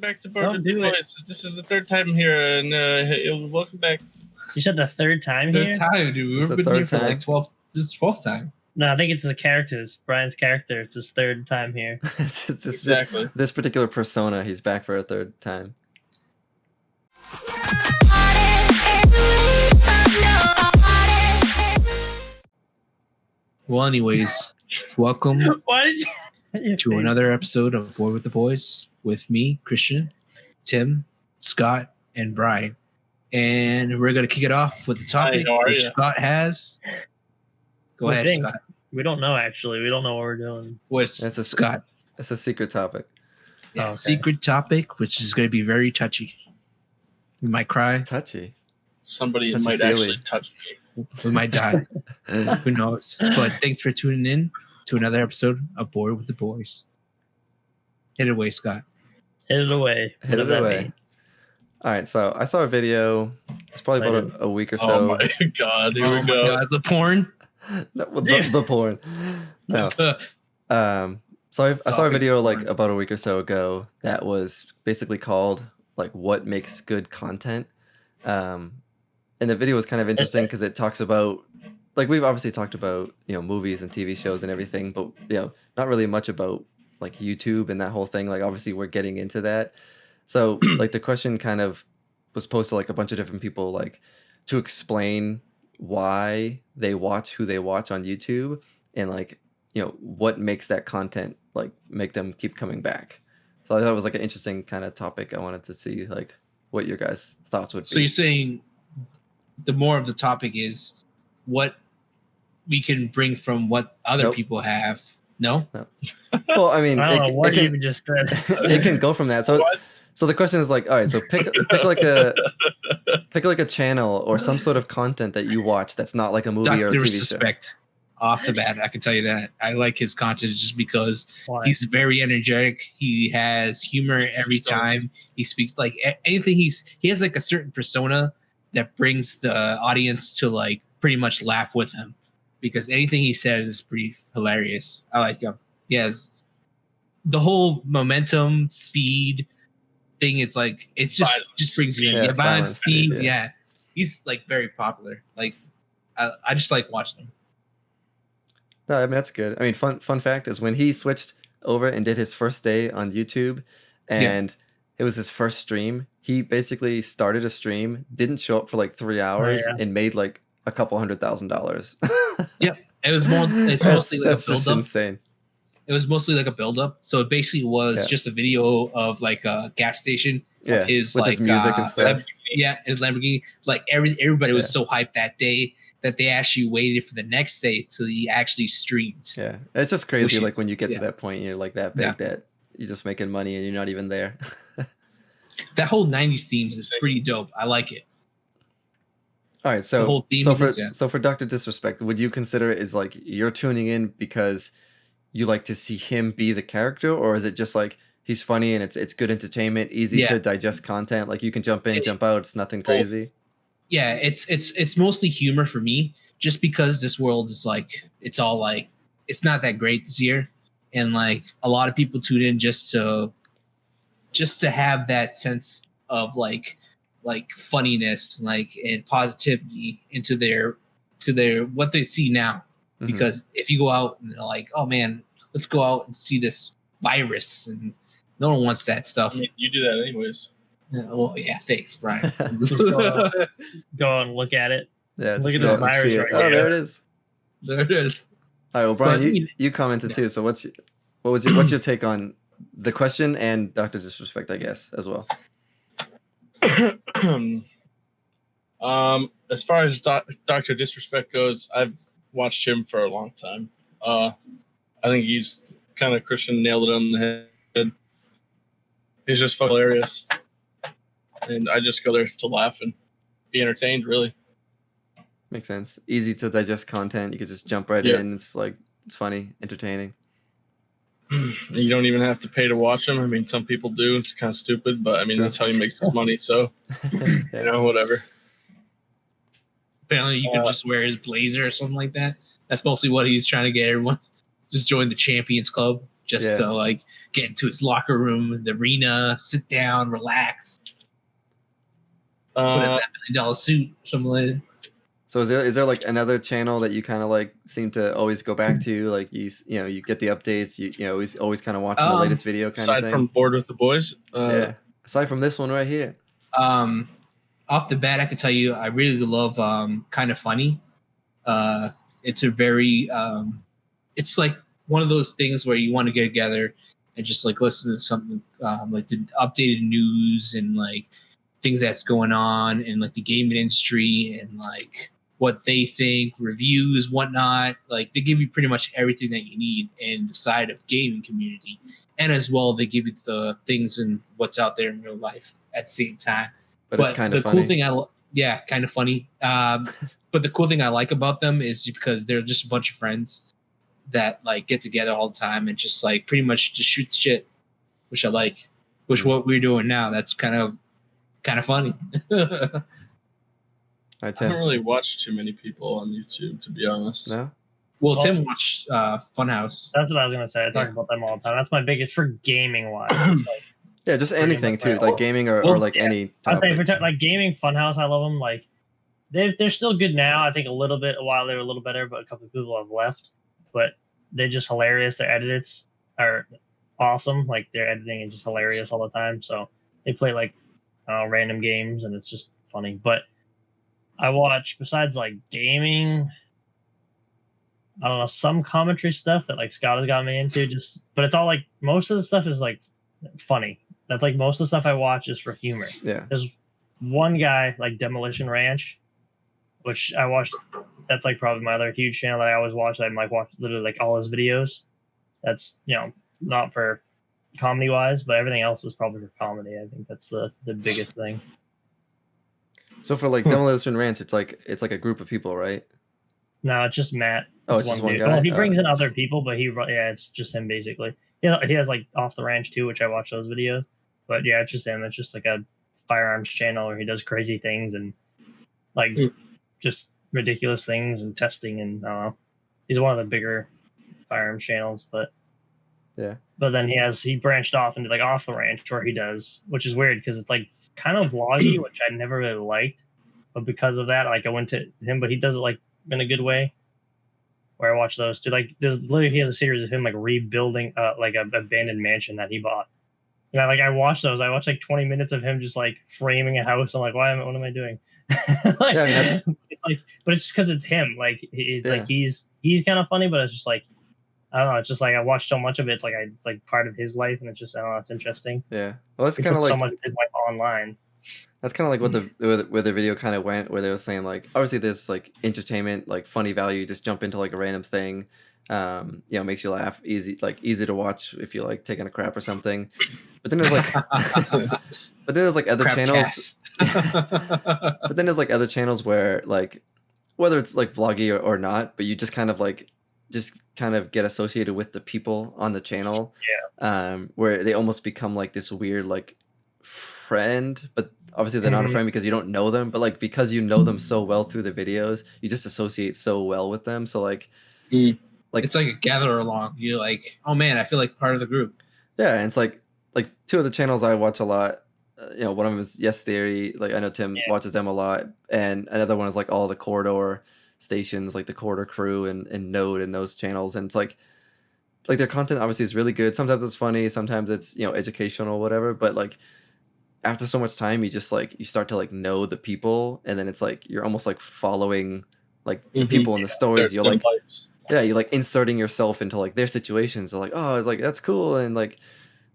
back to Board Don't with the do it. Boys. This is the third time here, and welcome back. You said the third time here? Third time, dude. It's We've the been here third for like time? 12. This is 12th time. No, I think it's the characters. Brian's character. It's his third time here. Exactly. This particular persona, he's back for a third time. Well, anyways, welcome Why did you? to another episode of Board with the Boys with me, Christian, Tim, Scott, and Brian. And we're going to kick it off with the topic how are which you? Scott has. Go What ahead, thing? Scott. We don't know, actually. We don't know what we're doing. What's That's a Scott? It's a secret topic. Yeah, Oh, okay. secret topic, which is going to be very touchy. We might cry. Touchy. Somebody Touchy might feely. actually touch me. We might die. Who knows? But thanks for tuning in to another episode of Board with the Boys. Hit it away, Scott. Hit it away. Hit What does it that away. mean? All right, so I saw a video. It's probably about a week or Oh so. my god, here Oh we my go. God, the porn. No, the porn. No. So I saw a Topics video like porn. about a week or so ago that was basically called like what makes good content. And the video was kind of interesting because it talks about like we've obviously talked about, you know, movies and TV shows and everything, but you know, not really much about like YouTube and that whole thing. Like obviously we're getting into that. So like the question kind of was posed to like a bunch of different people like to explain why they watch who they watch on YouTube and like, you know, what makes that content like make them keep coming back. So I thought it was like an interesting kind of topic. I wanted to see like what your guys' thoughts would be. So you're saying the more of the topic is what we can bring from what other Nope. people have. No? Well, I mean, I don't know what it you can, just said. it can go from that. So What? so the question is like, all right, so pick like a channel or some sort of content that you watch that's not like a movie or a Dr. TV show. Suspect. Off the bat, I can tell you that. I like his content just because Why? he's very energetic. He has humor every time. He speaks like anything. He has like a certain persona that brings the audience to like pretty much laugh with him because anything he says is pretty hilarious. I like him. He has the whole momentum, speed thing. It's like it's just brings you in. Yeah, Yeah, violence, violence, speed. yeah. Yeah, he's like very popular. Like I just like watching him. No, I mean that's good. I mean, fun fact is when he switched over and did his first day on YouTube, and it was his first stream. He basically started a stream, didn't show up for like 3 hours, yeah. and made like a couple $100,000. It was more. It's mostly like That's a just build up. insane. It was mostly like a build up. So it basically was Yeah. just a video of like a gas station. Yeah, Of his with like his music and stuff. His Lamborghini. Like everybody was Yeah. so hyped that day that they actually waited for the next day till he actually streamed. Yeah, it's just crazy. Which- Like when you get to yeah. that point, you're like that big Yeah. that you're just making money and you're not even there. That whole '90s themes is pretty dope. I like it. All right, so The whole theme so of for this, yeah. so for Dr. Disrespect, would you consider it as like you're tuning in because you like to see him be the character, or is it just like he's funny and it's good entertainment, easy Yeah. to digest content, like you can jump in, jump out, it's nothing crazy? Yeah, it's mostly humor for me, just because this world is like it's all like it's not that great this year, and like a lot of people tune in just to have that sense of like funniness, like and positivity into their what they see now. Mhm. Because if you go out and they're like, oh man, let's go out and see this virus, and no one wants that stuff. I mean, you do that anyways. Yeah, well, yeah, thanks, Brian. Go and look at it. Yeah, Look just at go this out and virus see it. right Oh, here. there it is. There it is. All right, well, Brian, But, you commented yeah. too. So what's your take on the question and Dr. Disrespect, I guess, as well? As far as Dr. Disrespect goes, I've watched him for a long time. I think he's kind of Christian nailed it on the head. He's just fucking hilarious. And I just go there to laugh and be entertained, really. Makes sense. Easy to digest content. You could just jump right Yeah. in. It's like it's funny, entertaining. You don't even have to pay to watch him. I mean, some people do. It's kind of stupid, but I mean, True. that's how he makes his money. So, you Yeah. know, whatever. Apparently, you could just wear his blazer or something like that. That's mostly what he's trying to get everyone. Just join the Champions Club. just Yeah. to like get into his locker room, the arena, sit down, relax, put in that $1 million suit, something like that. So is there like another channel that you kind of like seem to always go back to? Like you know you get the updates. You know always kind of watching the latest video kind of Aside thing. from Bored with the Boys, Yeah. Aside from this one right here. Off the bat, I can tell you I really love Kind of Funny. It's a very it's like one of those things where you want to get together and just like listen to something like the updated news and like things that's going on in like the gaming industry and like what they think, reviews, whatnot. Like they give you pretty much everything that you need in the side of gaming community, and as well they give you the things and what's out there in real life at the same time. But it's kind of the funny. cool thing kind of funny. But the cool thing I like about them is because they're just a bunch of friends that like get together all the time and just like pretty much just shoot shit, which I like. Which what we're doing now, that's kind of funny. All right, I haven't Tim. really watched too many people on YouTube, to be honest. No. Well, Tim watched Funhouse. That's what I was gonna say. I talk about them all the time. That's my biggest for gaming wise. Like, Yeah, just anything too, like gaming or like any I'd say topic. for like gaming, Funhouse, I love them. Like they're still good now. I think a while they were a little better, but a couple of people have left. But they're just hilarious. Their edits are awesome. Like their editing is just hilarious all the time. So they play like random games, and it's just funny. But I watch, besides like gaming, I don't know, some commentary stuff that like Scott has got me into. But it's all like most of the stuff is like funny. That's like most of the stuff I watch is for humor. Yeah. There's one guy like Demolition Ranch, which I watched. That's like probably my other huge channel that I always watch. I like watch literally like all his videos. That's not for comedy wise, but everything else is probably for comedy. I think that's the biggest thing. So for like Demolition Ranch, it's like a group of people, right? No, it's just Matt. Oh, it's just one dude. guy? Well, he brings in other people, but it's just him basically. He has like Off the Ranch too, which I watch those videos. But yeah, it's just him. It's just like a firearms channel where he does crazy things and like just ridiculous things and testing, and he's one of the bigger firearms channels. But yeah. But then he branched off into like Off the Ranch, where he does, which is weird because it's like kind of vloggy, which I never really liked. But because of that, like I went to him, but he does it like in a good way. Where I watch those too. Like he has a series of him like rebuilding like an abandoned mansion that he bought. And I watched those. I watched like 20 minutes of him just like framing a house. I'm like, what am I doing? Like, Yeah, it's like, but it's just because it's him. Like it's like he's kind of funny, but it's just like I don't know. It's just like I watched so much of it. It's like part of his life, and it's just I don't know. It's interesting. Yeah. Well, that's kind of like so much of his life online. That's kind of like what where the video kind of went, where they were saying like obviously there's like entertainment, like funny value, just jump into like a random thing, makes you laugh, easy to watch if you're like taking a crap or something. But then there's like other Crap channels. But then there's like other channels where like whether it's like vloggy or not, but you just kind of get associated with the people on the channel. Yeah. Where they almost become like this weird like friend, but obviously they're not a friend because you don't know them, but like because you know them so well through the videos, you just associate so well with them. So like it's like a gather along. You're like, oh man, I feel like part of the group. Yeah, and it's like two of the channels I watch a lot. One of them is Yes Theory. Like I know Tim watches them a lot, and another one is like all the Corridor stations, like the Corridor Crew and Node and those channels. And it's like their content obviously is really good. Sometimes it's funny, sometimes it's educational, whatever. But like after so much time, you just like you start to like know the people, and then it's like you're almost like following like the people in the stories. You're like you're like inserting yourself into like their situations. So like, oh, like that's cool, and like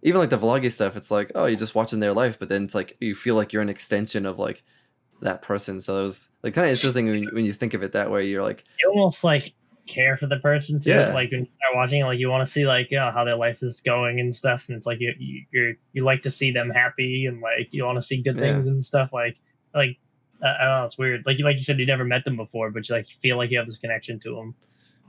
even like the vloggy stuff, it's like, oh, you're just watching their life, but then it's like you feel like you're an extension of like that person. So it was like kind of interesting when you think of it that way. You're like you almost like care for the person too. Yeah. Like when you start watching it, like you want to see like how their life is going and stuff, and it's like you like to see them happy, and like you want to see good things and stuff. Like I don't know, it's weird. Like you said, you never met them before, but you like feel like you have this connection to them.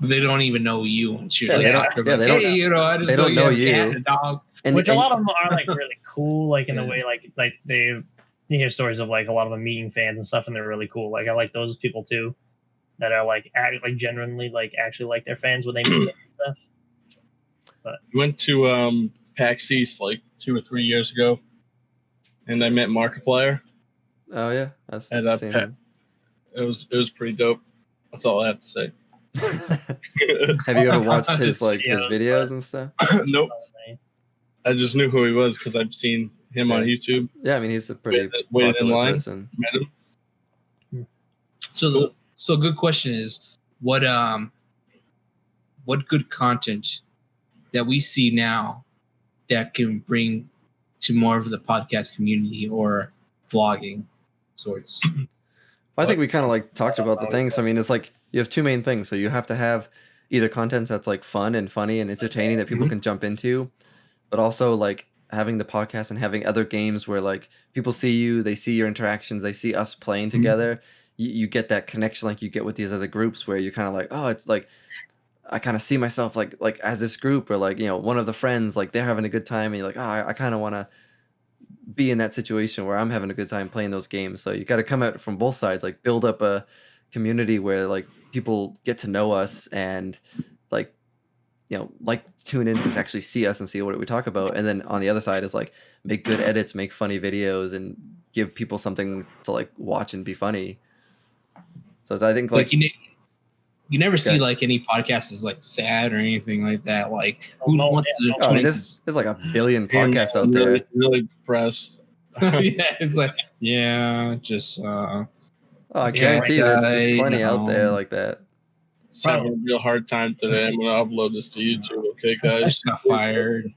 They don't even know you. And they don't know you. Cat and a dog. Which a lot of them are like really cool, like in the way like you hear stories of like a lot of them meeting fans and stuff, and they're really cool. Like I like those people too, that are like genuinely like actually like their fans when they meet them and stuff. But Went to PAX East like 2 or 3 years ago, and I met Markiplier. Oh yeah, I've And seen him. it was pretty dope. That's all I have to say. Have you ever watched his Videos, videos and stuff? Nope. I just knew who he was because I've seen him on Yeah. YouTube. Yeah, I mean he's a pretty Waited in popular line. person. Met him. So good question is what good content that we see now that can bring to more of the podcast community or vlogging sorts. I think we kind of like talked about the things. I mean, it's like you have two main things. So you have to have either content that's like fun and funny and entertaining that people can jump into, but also like having the podcast and having other games where like people see you, they see your interactions, they see us playing together. You get that connection like you get with these other groups where you're kind of like, oh, it's like I kind of see myself like as this group, or like, you know, one of the friends, like they're having a good time and you're like, oh, I kind of want to be in that situation where I'm having a good time playing those games. So you got to come at it from both sides, like build up a community where like people get to know us and like, you know, like tune in to actually see us and see what we talk about. And then on the other side is like make good edits, make funny videos, and give people something to like watch and be funny. So I think like you never see Okay. like any podcasts is like sad or anything like that. Like who no, wants yeah, to no. I mean, join there's like a billion podcasts out really, there. really depressed. yeah, it's like just Oh, I Yeah, guarantee you there's guy, plenty out there no. like that. Just having a real hard time today. I'm gonna upload this to YouTube. Okay, I guys. just got fired.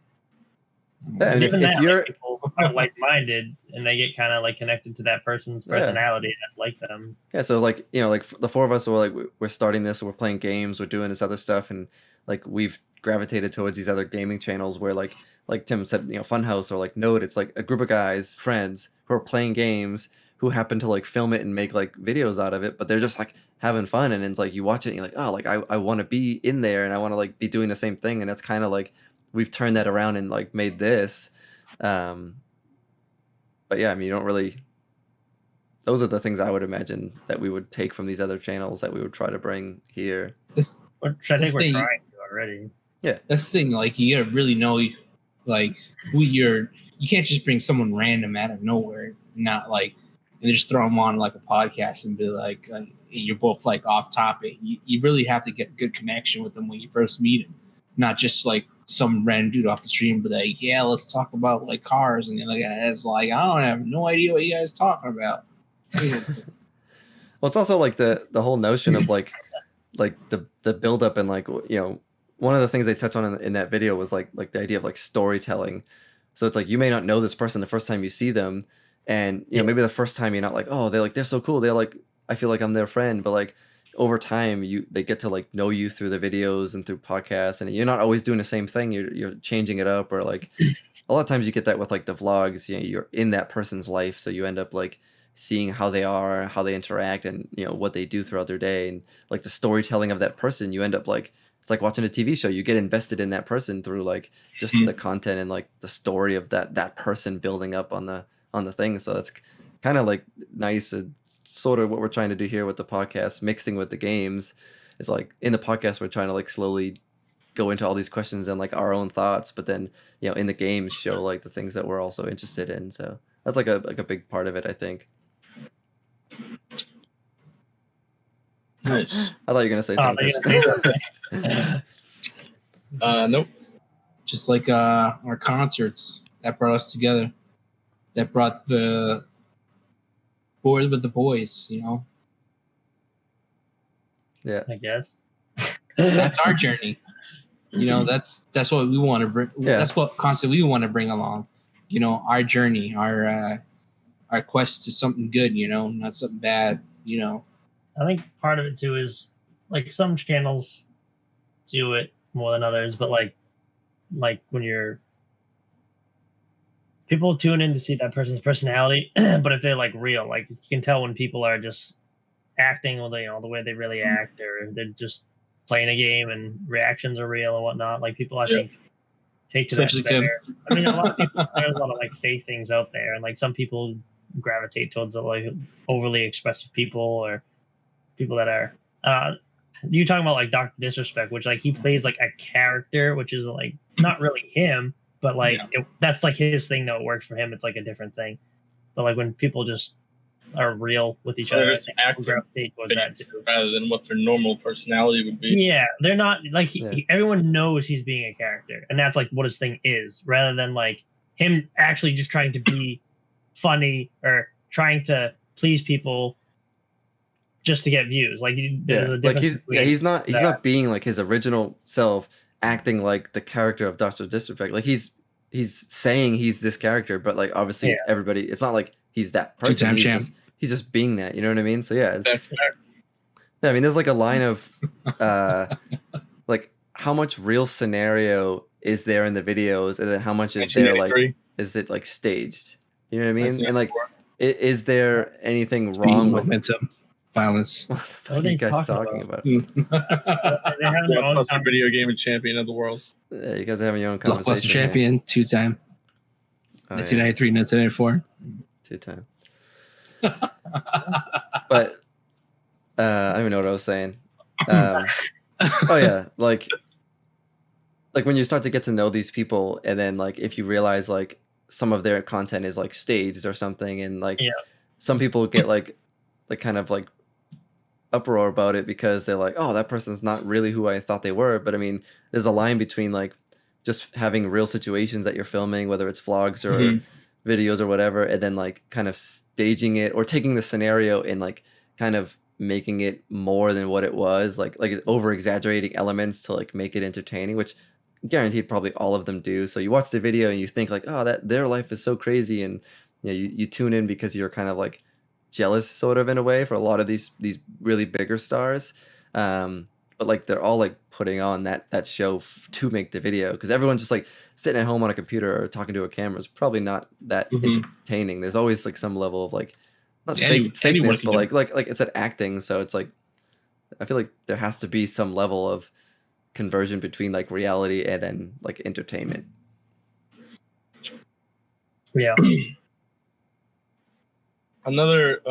Yeah, and even if that, you're like, people are like-minded and they get kind of like connected to that person's Yeah. personality that's like them. Yeah, so like, you know, like the four of us are like we're starting this, we're playing games, we're doing this other stuff, and like we've gravitated towards these other gaming channels where like Tim said, you know, Funhouse or like Node, it's like a group of guys, friends who are playing games who happen to like film it and make like videos out of it, but they're just like having fun, and it's like you watch it and you're like, oh, like I want to be in there and I want to like be doing the same thing, and that's kind of like we've turned that around and like made this. But yeah, I mean, you don't really. Those are the things I would imagine that we would take from these other channels that we would try to bring here. Which I think This we're thing- trying to already. That's the thing. Like you gotta really know like who you can't just bring someone random out of nowhere, not like and just throw them on like a podcast and be like you're both like off topic. You really have to get a good connection with them when you first meet them, not just like some random dude off the street, but like, yeah, let's talk about like cars, and like it's like I don't have no idea what you guys talking about. Well, it's also like the whole notion of like the build up and like, you know, one of the things they touch on in that video was like the idea of like storytelling. So it's like you may not know this person the first time you see them, and you know maybe the first time you're not like, oh, they're so cool, they're like, I feel like I'm their friend, but like over time they get to like know you through the videos and through podcasts, and you're not always doing the same thing, you're changing it up, or like a lot of times you get that with like the vlogs, you know, you're in that person's life, so you end up like seeing how they are, how they interact, and you know what they do throughout their day, and like the storytelling of that person, you end up like it's like watching a TV show. You get invested in that person through like just the content and like the story of that person building up on the thing. So it's kind of like nice, sort of what we're trying to do here with the podcast, mixing with the games. It's like in the podcast we're trying to like slowly go into all these questions and like our own thoughts, but then you know in the games show like the things that we're also interested in. So that's like a big part of it, I think. Nice. I thought you were gonna say Oh, something. they're gonna say something. Nope. Just like our concerts that brought us together, that brought the boys with the boys, you know. Yeah. I guess. That's our journey. You know, that's what we want to bring. Yeah. That's what concert we want to bring along. You know, our journey, our quest to something good. You know, not something bad. You know. I think part of it too is like some channels do it more than others, but like when you're people tune in to see that person's personality, but if they're like real, like you can tell when people are just acting or the way they really act, or they're just playing a game and reactions are real and whatnot. Like people, I think, take to Especially that Tim. better. I mean, a lot of people, there's a lot of like fake things out there, and like some people gravitate towards the like overly expressive people or people that are. You talking about like Dr. Disrespect, which like he plays like a character, which is like not really him, but like Yeah. that's like his thing. Though it works for him, it's like a different thing. But like when people just are real with each They're other, I just think people acting gravitate towards that too. rather than what their normal personality would be. Yeah, they're not like Yeah. everyone knows he's being a character, and that's like what his thing is, rather than like him actually just trying to be funny or trying to please people just to get views. Like there's a Like difference. between he's not that. being like his original self, acting like the character of Doctor Disrespect. Like he's saying he's this character, but like obviously Yeah. everybody, it's not like he's that person. Two-time champ. He's just being that. You know what I mean? So yeah, That's fair. yeah, I mean, there's like a line of like how much real scenario is there in the videos, and then how much is there like 1983. is it like staged? You know what I mean? 1984. And like, is there anything wrong with momentum, violence? what the fuck What are are they you guys talking talking about? They have their own Blockbuster video game and champion of the world. Yeah, you guys are having your own Blockbuster conversation. here. champion, 2-time, Oh, yeah. 1993, 1994. 2-time. But I don't even know what I was saying. Oh yeah, like when you start to get to know these people, and then like if you realize like some of their content is like staged or something, and like Yeah. some people get like kind of like uproar about it because they're like, oh, that person's not really who I thought they were. But I mean, there's a line between like just having real situations that you're filming, whether it's vlogs or Mhm. videos or whatever, and then like kind of staging it or taking the scenario and like kind of making it more than what it was, like over exaggerating elements to like make it entertaining, which guaranteed probably all of them do. So you watch the video and you think like, oh, that their life is so crazy, and you know, you tune in because you're kind of like jealous sort of in a way for a lot of these really bigger stars. But like they're all like putting on that show to make the video, because everyone's just like sitting at home on a computer or talking to a camera is probably not that Mhm. entertaining. There's always like some level of like not Yeah, fakeness, anyone can but do like it's an acting. So it's like I feel like there has to be some level of conversion between like reality and then like entertainment. Yeah. Another,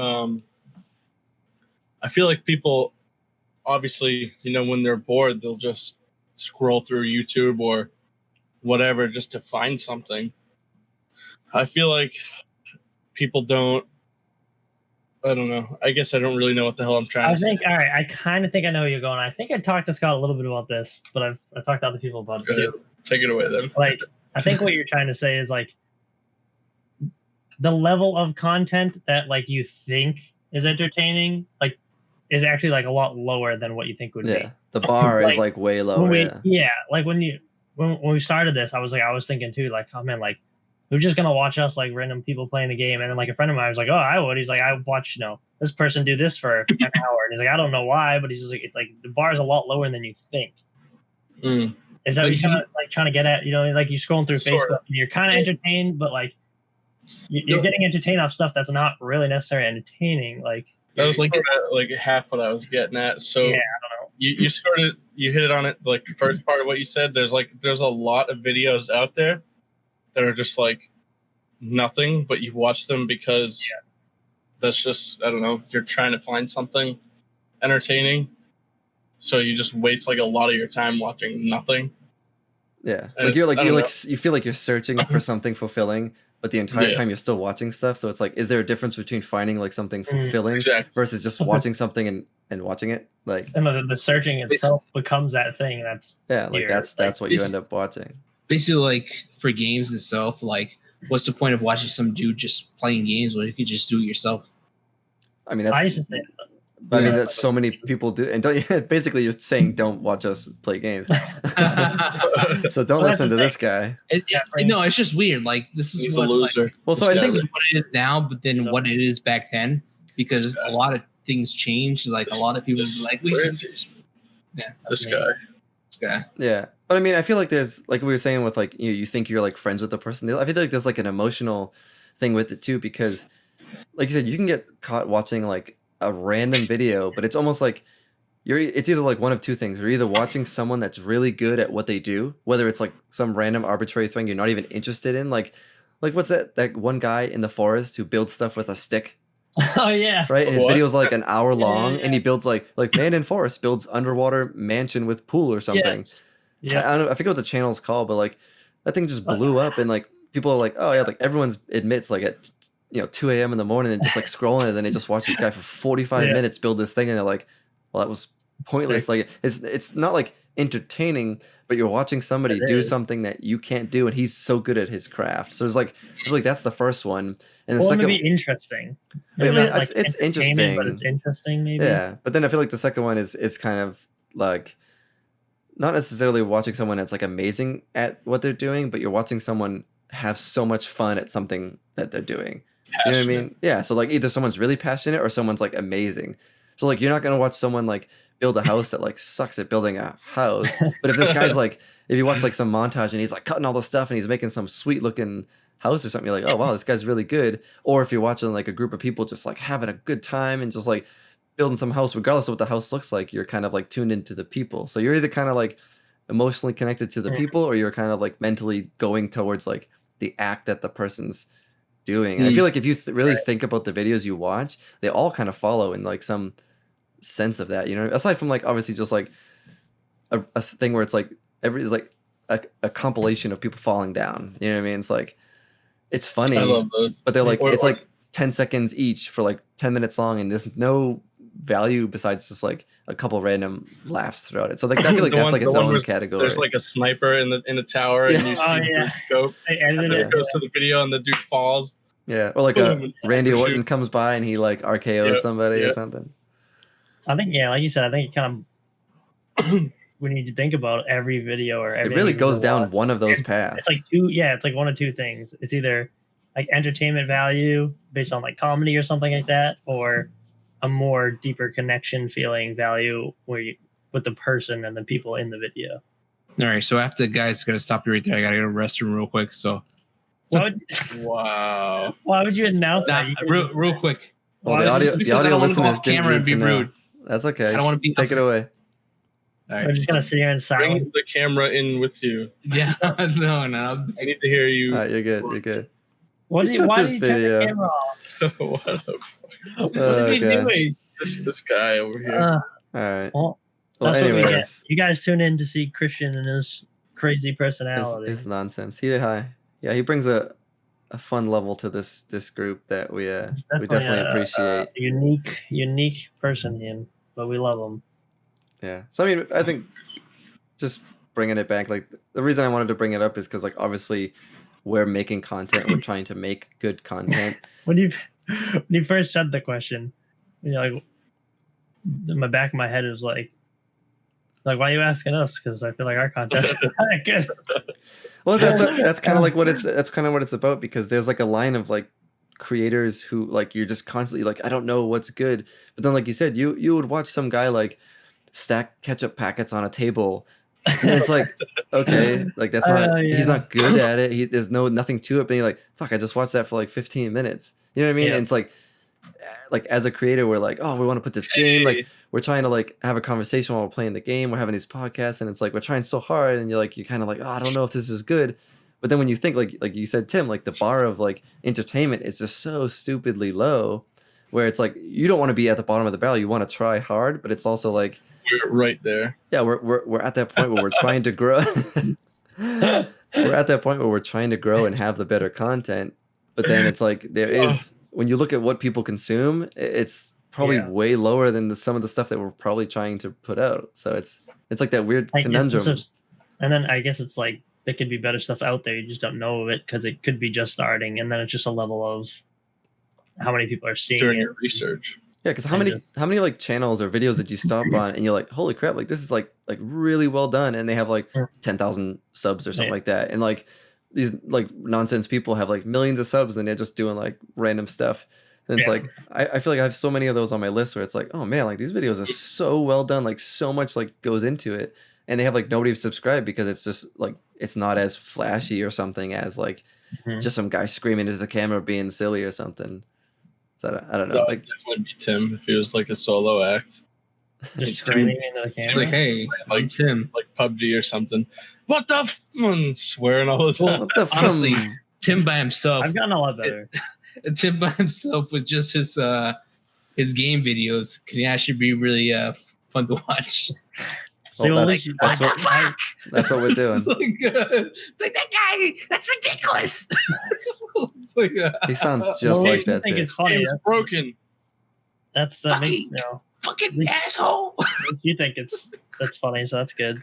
I feel like people, obviously, you know, when they're bored, they'll just scroll through YouTube or whatever just to find something. I feel like people don't. I don't know. I guess I don't really know what the hell I'm trying I to say. think all right. I kind of think I know where you're going. I think I talked to Scott a little bit about this, but I talked to other people about Go it ahead. too. Take it away then. Like I think what you're trying to say is like the level of content that like you think is entertaining, like is actually like a lot lower than what you think would Yeah, the bar is like way be. lower. When we, Yeah, yeah, like when we started this, I was thinking too, like, oh man, like who's just gonna watch us like random people playing the game? And then like a friend of mine was like, oh, I would. He's like, I watch, you know, this person do this for an hour, and he's like, I don't know why, but he's just like, it's like the bar is a lot lower than you think. Mm. Is that Like, what you're kind of like trying to get at? You know, like you're scrolling through Sort Facebook of. and you're kind of entertained, but like you're No. getting entertained off stuff that's not really necessarily entertaining. Like That was Like- like half what I was getting at. So yeah, I don't know. you hit it on it, like the first part of what you said. There's a lot of videos out there that are just like nothing, but you watch them because that's just, I don't know, you're trying to find something entertaining. So you just waste like a lot of your time watching nothing. yeah. And Like you're like I you don't like you feel like you're searching for something fulfilling, but the entire Yeah. time you're still watching stuff. So it's like, is there a difference between finding like something fulfilling Exactly. versus just watching something and watching it? Like And the searching itself becomes that thing. That's yeah, like Weird. that's what you It's- end up watching. Basically, like for games itself, like what's the point of watching some dude just playing games when you could just do it yourself? I mean, I that's used to say. I mean, Yeah. that's so many people do, and don't basically you're saying don't watch us play games. So don't Well, that's listen to the this guy. No, it's just weird. Like this is He's a what like, loser. Well, so I this think is what it is now, but then what it is back then, because a lot of things changed. Like a lot of people This- like where we is he? yeah, This me. guy. this guy. yeah, but I mean, I feel like there's like we were saying with like you think you're like friends with the person. I feel like there's like an emotional thing with it too, because like you said, you can get caught watching like a random video, but it's almost like it's either like one of two things. You're either watching someone that's really good at what they do, whether it's like some random arbitrary thing you're not even interested in, like what's that one guy in the forest who builds stuff with a stick, Oh yeah. right? And his What? video's like an hour long, yeah. and he builds like man in forest builds underwater mansion with pool or something. Yes. Yeah. I don't know, I forget what the channel's called, but like that thing just blew up, and like people are like, oh yeah, like everyone's admits like at 2 a.m. in the morning and just like scrolling, and then they just watch this guy for 45 Yeah. minutes build this thing, and they're like, well, that was pointless. Like it's not like entertaining, but you're watching somebody It do is. something that you can't do, and he's so good at his craft. So it's like I feel like that's the first one, and the Well, second, maybe interesting. I Maybe mean, not, like, it's entertainment, but interesting. it's interesting. Maybe. Yeah, but then I feel like the second one is kind of like not necessarily watching someone that's like amazing at what they're doing, but you're watching someone have so much fun at something that they're doing. You know what I mean? Yeah. So like either someone's really passionate or someone's like amazing. So like you're not gonna watch someone like build a house that like sucks at building a house. But if this guy's like, if you watch like some montage and he's like cutting all the stuff and he's making some sweet looking house or something, you're like, oh wow, this guy's really good. Or if you're watching like a group of people just like having a good time and just like building some house, regardless of what the house looks like, you're kind of like tuned into the people. So you're either kind of like emotionally connected to the people, or you're kind of like mentally going towards like the act that the person's doing. And I feel like if you really think about the videos you watch, they all kind of follow in like some sense of that, aside from like obviously just like a thing where it's like it's like a compilation of people falling down, you know what I mean? It's like it's funny, I love those, but they're like it's like 10 seconds each for like 10 minutes long, and there's no value besides just like a couple random laughs throughout it. So like I feel like that's like its own category. There's like a sniper in the tower, and you see the scope, and then it goes to the video, and the dude falls. Yeah, or like a Randy Orton comes by and he like RKOs somebody or something. I think like you said, I think it kind of we need to think about every video or every. It really goes down one of those paths. It's like two. Yeah, it's like one of two things. It's either like entertainment value based on like comedy or something like that, or a more deeper connection feeling value where you with the person and the people in the video. All right, so after guys, gotta stop you right there. I gotta go to the restroom real quick. So, wow. Why would you announce that? Real quick? Well, the audio listeners didn't need to know. Rude. That's okay. I don't want to be. Take it away. All right. We're just gonna sit here and silence. Bring the camera in with you. Yeah, no. I need to hear you. You're good. You're good. Why did you turn the camera off? What is he doing? This guy over here. All right. Well, anyways, you guys tune in to see Christian and his crazy personality. His nonsense. He brings a fun level to this group that we definitely appreciate. Unique person, but we love him. Yeah. So I mean, I think just bringing it back, like the reason I wanted to bring it up is because like obviously we're making content, we're trying to make good content. When you first said the question, like in the back of my head was like why are you asking us? Because I feel like our content's not good. Well, that's kind of like what it's about, because there's like a line of like creators who like you're just constantly like, I don't know what's good, but then like you said, you would watch some guy like stack ketchup packets on a table, and it's like, okay, like that's not he's not good at it. There's nothing to it, but you're like, fuck, I just watched that for like 15 minutes. You know what I mean? Yeah. And it's like as a creator, we're like, oh, we want to put this game, like we're trying to like have a conversation while we're playing the game, we're having these podcasts, and it's like we're trying so hard, and you're kind of like, oh, I don't know if this is good. But then when you think like you said, Tim, like the bar of like entertainment is just so stupidly low, where it's like you don't want to be at the bottom of the barrel, you want to try hard, but it's also like we're right there. Yeah, we're at that point where we're trying to grow. We're at that point where we're trying to grow and have the better content, but then it's like there is, when you look at what people consume, it's probably way lower than some of the stuff that we're probably trying to put out. So it's like that weird conundrum. And then I guess it's like there could be better stuff out there, you just don't know of it because it could be just starting, and then it's just a level of how many people are seeing during it. your research. Yeah, because how many like channels or videos did you stop on and you're like, holy crap, like this is like really well done, and they have like 10,000 subs or something like that, and like these like nonsense people have like millions of subs and they're just doing like random stuff. And it's like I feel like I have so many of those on my list where it's like, oh man, like these videos are so well done, like so much like goes into it, and they have like nobody subscribed because it's just like it's not as flashy or something as like just some guy screaming into the camera being silly or something. So I don't know. That like would definitely be Tim if he was like a solo act. Just screaming into the camera. Like, hey, like Tim, like PUBG or something. What the swearing all the time. What the honestly, Tim by himself. I've gotten a lot better. Tim by himself with just his game videos can actually be really fun to watch. See, well, Well, at least you- that's what I- that's what we're doing. It's like that guy. That's ridiculous. It's like, He sounds well, just at like least you that think too. it's funny. Game's broken. That's the main, fucking asshole. you think that's funny, so that's good.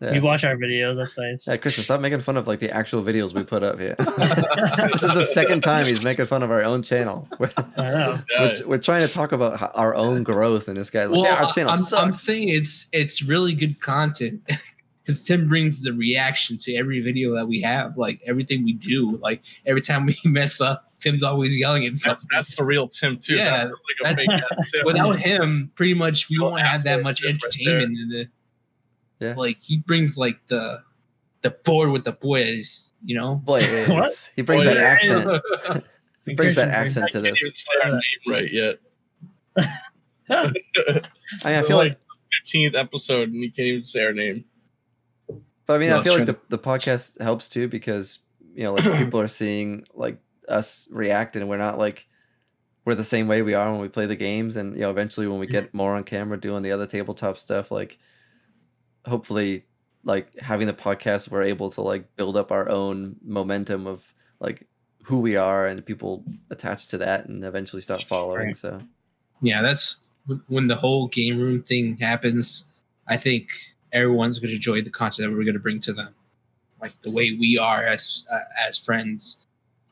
Yeah. You watch our videos, that's nice. Yeah, Christian, stop making fun of like the actual videos we put up here. This is the second time he's making fun of our own channel. We're, I know. This guy. we're trying to talk about our own growth, and this guy's like, Well, yeah, our channel I'm sucks. saying it's really good content because Tim brings the reaction to every video that we have, like everything we do. Like every time we mess up, Tim's always yelling at something. That's the real Tim too. Yeah, Not like a that's- fake ass Tim. Without him, pretty much we Little won't have that asshole much Tim right entertainment in it. Yeah. Like he brings like the board with the boys, you know. Boy, What? he brings Boy, that yeah. accent. He brings that Christian accent to I can't this. even say our name right yet. I mean, I It's feel like, 15th episode and you can't even say our name. but I mean, No, I feel like it's the podcast helps too because like people are seeing like us react, and we're not like we're the same way we are when we play the games, and eventually when we get more on camera doing the other tabletop stuff, like hopefully like having the podcast, we're able to like build up our own momentum of like who we are, and people attached to that and eventually start following. Right. So Yeah, that's when the whole game room thing happens. I think everyone's going to enjoy the content that we're going to bring to them, like the way we are as friends,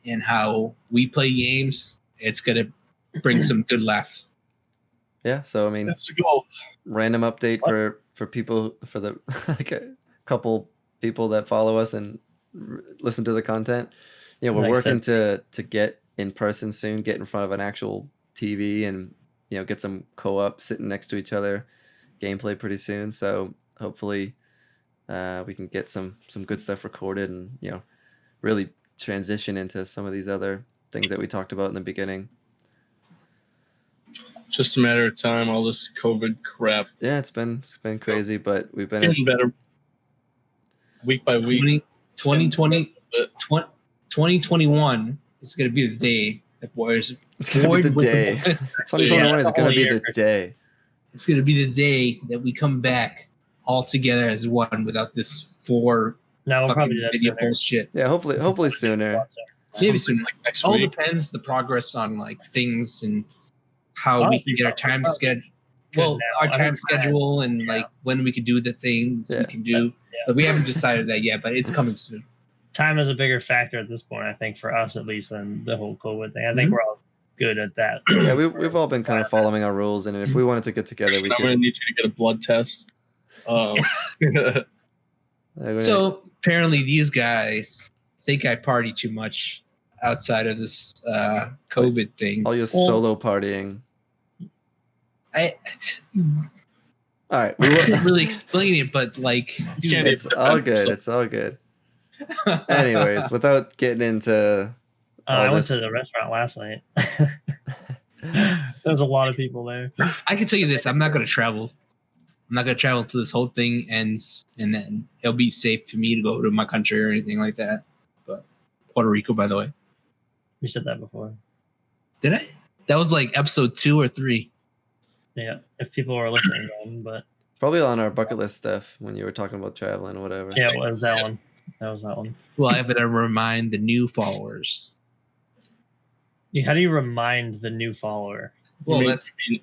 and how we play games. It's going to bring some good laughs. yeah, so I mean, That's the goal. random update for people, for the like a couple people that follow us and listen to the content. We're Like working to get in person soon, get in front of an actual TV, and get some co-op sitting next to each other gameplay pretty soon. So hopefully we can get some good stuff recorded and really transition into some of these other things that we talked about in the beginning. Just a matter of time. All this COVID crap Yeah, it's been crazy, but we've been getting better week by week. 2021 is going to be the day that boys. it's gonna be the Boyd with day. the- 2021 Yeah, is the gonna whole be year, the Christian. day. It's going to be the day that we come back all together as one without this four No, we'll fucking probably do that video sooner. bullshit. Yeah, hopefully sooner. Maybe Something soon. like next All week. depends the progress on like things and how Oh, we can you get our probably- time probably schedule. good Well, now. our I time think plan. schedule and like when we could do the things Yeah. we can do. Yeah. But we haven't decided that yet. But it's coming soon. Time is a bigger factor at this point, I think, for us at least, than the whole COVID thing. I Mm-hmm. think we're all good at that. Yeah, we've all been kind of following our rules, and if we wanted to get together, we I'm going to could. need you to get a blood test. So apparently these guys think I party too much outside of this COVID thing. all your solo partying. I All right, can't really explain it, but like, dude, Can't it's all good. It's all good. Anyways, without getting into I went this- to the restaurant last night. There's a lot of people there. I can tell you this: I'm not going to travel. I'm not going to travel until this whole thing ends, and then it'll be safe for me to go to my country or anything like that. But Puerto Rico, by the way, You said that before. did I? That was like episode 2 or 3. Yeah, if people were listening, then, but probably on our bucket list stuff when you were talking about traveling or whatever. yeah, it was that one. That was that one. Well, I have to remind the new followers. How do you remind the new follower? Well, mean- that's You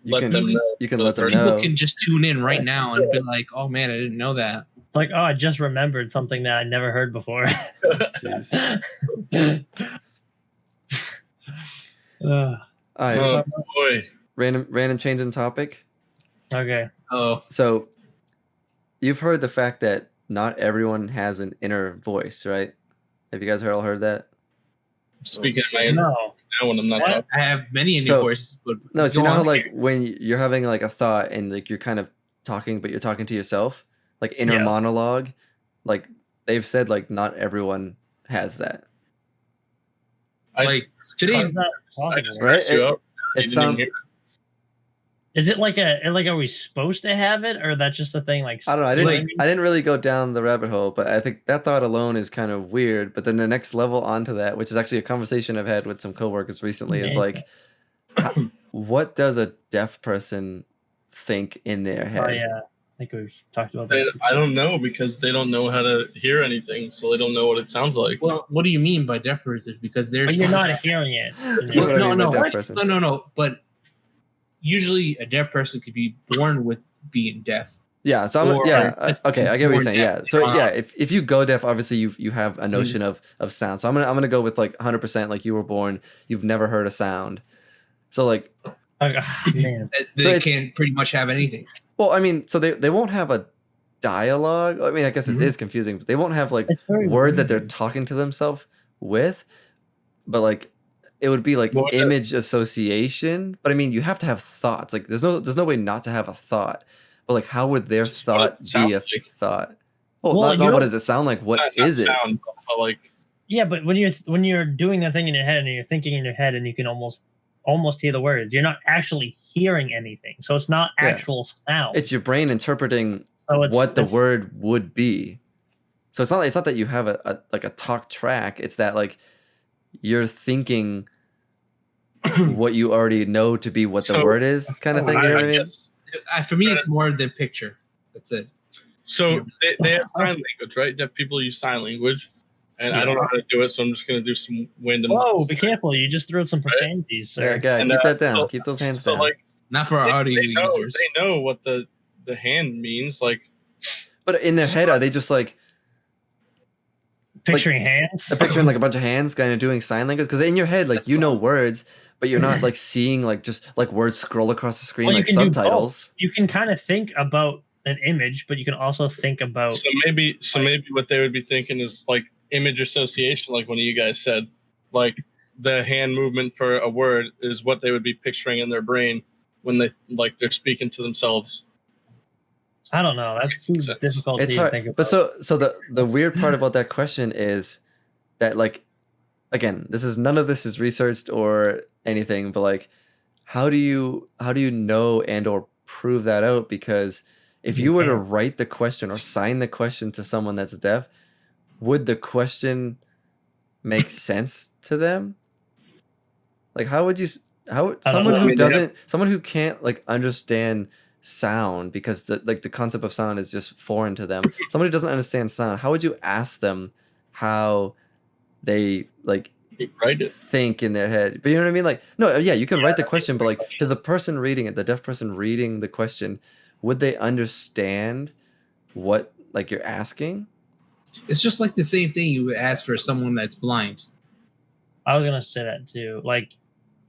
Let can them know. you can let them people know. can just tune in right now and be like, "Oh man, I didn't know that." Like, oh, I just remembered something that I never heard before. Jeez. Ugh, All right, Oh boy. random change in topic. okay. Oh, So, you've heard the fact that not everyone has an inner voice, right? Have you guys all heard that? Speaking of my No. now when I'm not What? talking. I have many So- voices, but No, so you go know how on. like when you're having like a thought and like you're kind of talking, but you're talking to yourself, like inner Yeah. monologue. Like they've said, like not everyone has that. like today's How's that I just possible? Right? messed you up. You It didn't sounds. hear it. Is it like are we supposed to have it, or that's just a thing? Like, I don't know. Like- I didn't really go down the rabbit hole, but I think that thought alone is kind of weird. But then the next level onto that, which is actually a conversation I've had with some coworkers recently, is Yeah. like, what does a deaf person think in their head? Oh yeah, I think we've talked about They, that. I don't know because they don't know how to hear anything, so they don't know what it sounds like. Well, what do you mean by deaf person? Because there's But you're not hearing it. That's what I mean by deaf person. No. But usually a deaf person could be born with being deaf. Yeah, so okay, I get what you're saying. Yeah, so yeah, if you go deaf, obviously you have a notion of sound. So I'm gonna go with like 100%. Like you were born, you've never heard a sound. So like, man, they can pretty much have anything. Well, I mean, so they won't have a dialogue. I mean, I guess it is confusing, but they won't have like words that they're talking to themselves with. But like, it would be like image association. But I mean, you have to have thoughts. Like, there's no way not to have a thought. But like, how would their thought be a thought? Well, not what does it sound like? What is it? Sound, but like, yeah, but when you're doing that thing in your head and you're thinking in your head and you can almost hear the words, you're not actually hearing anything. So it's not actual sound. It's your brain interpreting what the word would be. So it's not that you have a talk track. It's that like you're thinking what you already know to be what the word is. It's kind of thing. You know what I mean? For me, it's more than picture. That's it. So they have sign language, right? Deaf people use sign language, and I don't know how to do it, so I'm just going to do some random. Whoa, be careful! You just threw some profanities, sir. Yeah, keep that down. So, keep those hands down. Like, not for our audio users. They know what the hand means, like. But in their head, are they just like picturing hands? They're picturing like a bunch of hands, kind of doing sign language. Because in your head, like you know words. But you're not like seeing like just like words scroll across the screen like subtitles. You can kind of think about an image, but you can also think about. So maybe what they would be thinking is like image association, like one of you guys said, like the hand movement for a word is what they would be picturing in their brain when they're speaking to themselves. I don't know. That's too difficult to think about. But so the weird part about that question is that like. Again, none of this is researched or anything, but like, how do you know and or prove that out? Because if you were to write the question or sign the question to someone that's deaf, would the question make sense to them? Like, someone who can't like understand sound because the concept of sound is just foreign to them. Someone who doesn't understand sound, how would you ask them how they like think in their head? But you know what I mean? Like, no, yeah, you can write the question, but like to the person reading it, the deaf person reading the question, would they understand what like you're asking? It's just like the same thing you would ask for someone that's blind. I was gonna say that too, like